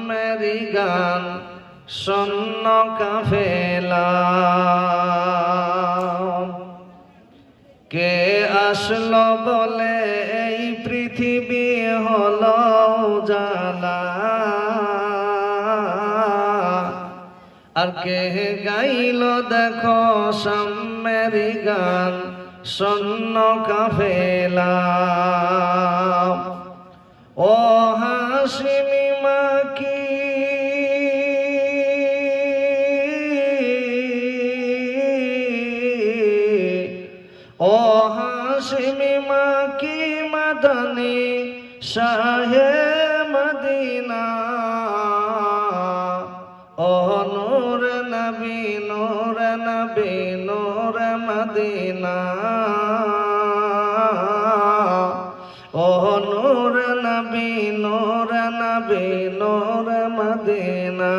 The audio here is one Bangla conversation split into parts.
সাম্যেরি গান শূন্য কাফেলা। কে আসলো বলে এই পৃথিবী হলো উজালা, আর কে গাইল দেখো সাম্যেরি গান শূন্য কাফেলা। ও হাশিমি মাকি ও হাশিমি মাকি মাদানী শাহে মদিনা, ও নূর নবী নূর নবী নূর মদিনা, ও নূর নবী নূর নবী নূর মদিনা।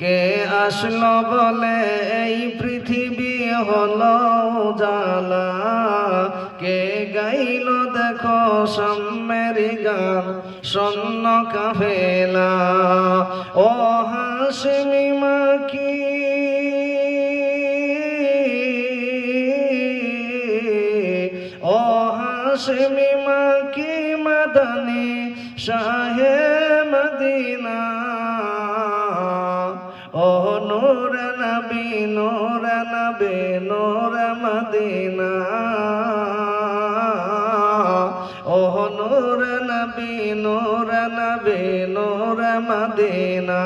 কে আসলো বলে এই পৃথিবী হলো উজালা, কে গাইল দেখো সাম্যেরি গান শূন্য কাফেলা। ও হাশিমি মাকি ও হাশিমি মাকি মাদানী শাহে মদিনা, ও নূর নবী নূর নবী নূর মদিনা, ও নূর নবী নূর নবী নূর মদিনা।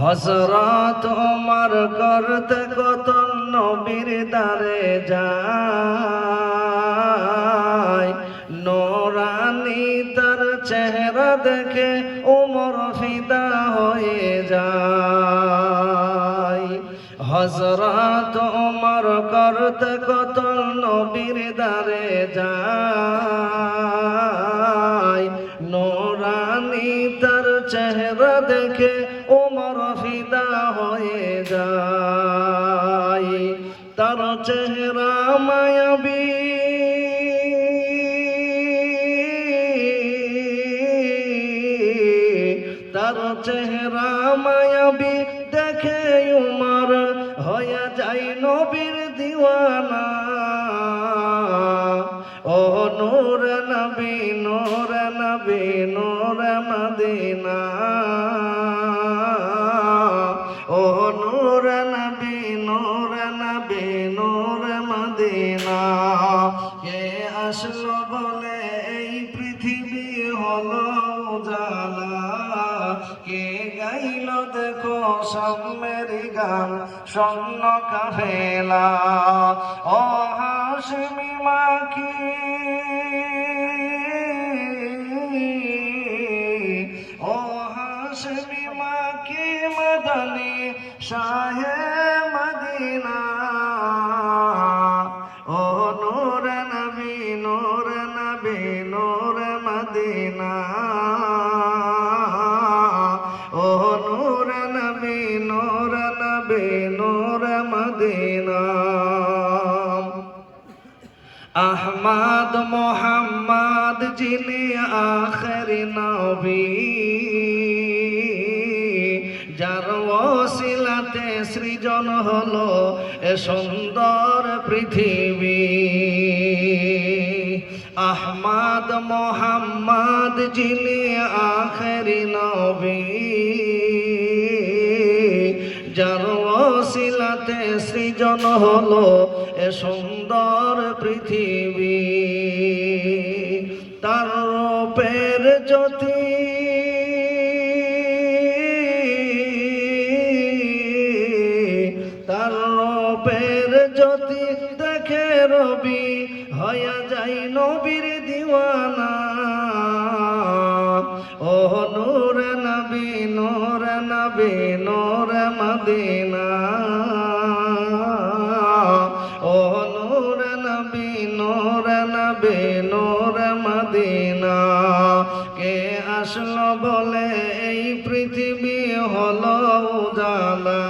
হযরত ওমর করতে কত নবীর দারে যায়, নূরানী তার চেহারা দেখে ওমর ফিদা হয়ে যায়। হযরত ওমর করতে কত নবীর দারে যায়, নূরানী তার চেহারা দেখে ওমর ফিদা হয়ে যায়। তার চেহারা মায়াবী, তার চেহারা মায়াবী দেখে উমর হয়ে যায় নবীর দিওয়ানা। ও নূর নবী নূর নবী নূর মদিনা, ও নূর নবী নূর নবী নূর মদিনা। কে আসলো বলে এই পৃথিবী হলো উজালা, কে গাইল দেখো সাম্যেরি গান শূন্য কাফেলা। ও হাশিমি মাকি ও হাশিমি মাকি মাদানী শাহে মদিনা, ও নূর নবী নূর নবী নূর মদিনা, ও নূর নবী নূর নবী নূর মদিনা। আহমদ মোহাম্মদ যিনি আখেরি নবী, যার ওসিলাতে সৃজন হলো এ সুন্দর পৃথিবী। আহমদ মোহাম্মদ যিনি আখেরি নবী, যার ওসিলাতে সৃজন হলো এ সুন্দর পৃথিবী। তার রূপের জ্যোতি তার রূপের জ্যোতি দেখে রবি হয়ে যায় নবীর দিওয়ানা। ও নূর নবী নূর নবী নূর মদিনা, ও নূর নবী নূর নবী নূর মদিনা। কে আসলো বলে এই পৃথিবী হলো উজালা,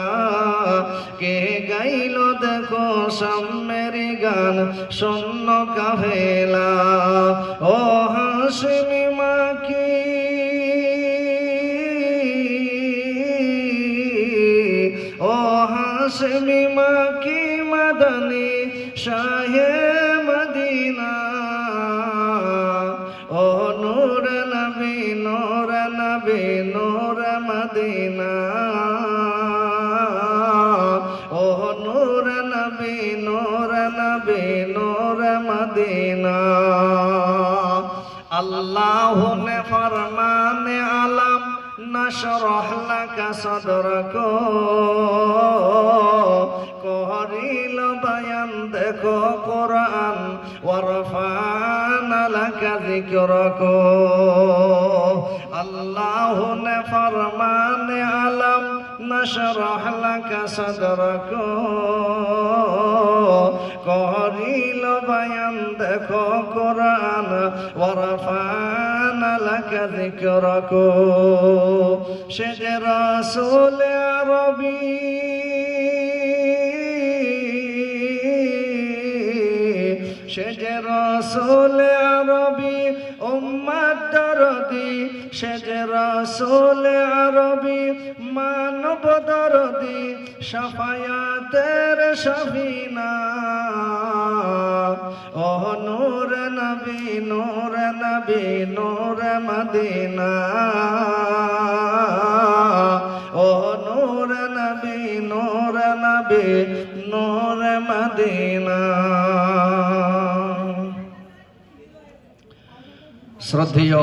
কে গাইল দেখো সাম্যেরি গান শূন্য কাফেলা। ও হাশিমি মস্তানি শাহে মদিনা ও নূর নবী নূর নবী নূর মদিনা ও নূর নবী নূর নবী নূর মদিনা আল্লাহ ने फरमाने आलम नशरह लक सदरक कहरिल बयान देखो कुरान वरफाना लक जिक्रक अल्लाह ने फरमाने आलम नशरह लक सदरक कहरिल बयान देखो कुरान वरफाना लक जिक्रक शेज रसूल अरबी शेज रसूल अरबी उम्मत दर्दी शेज रसूल अरबी मानव दर्दी शफायातेर शफीना ओ नूर नबी नूर नबी नूर मदीना ओ नूर नबी नूर नबी नूर मदीना श्रद्धेय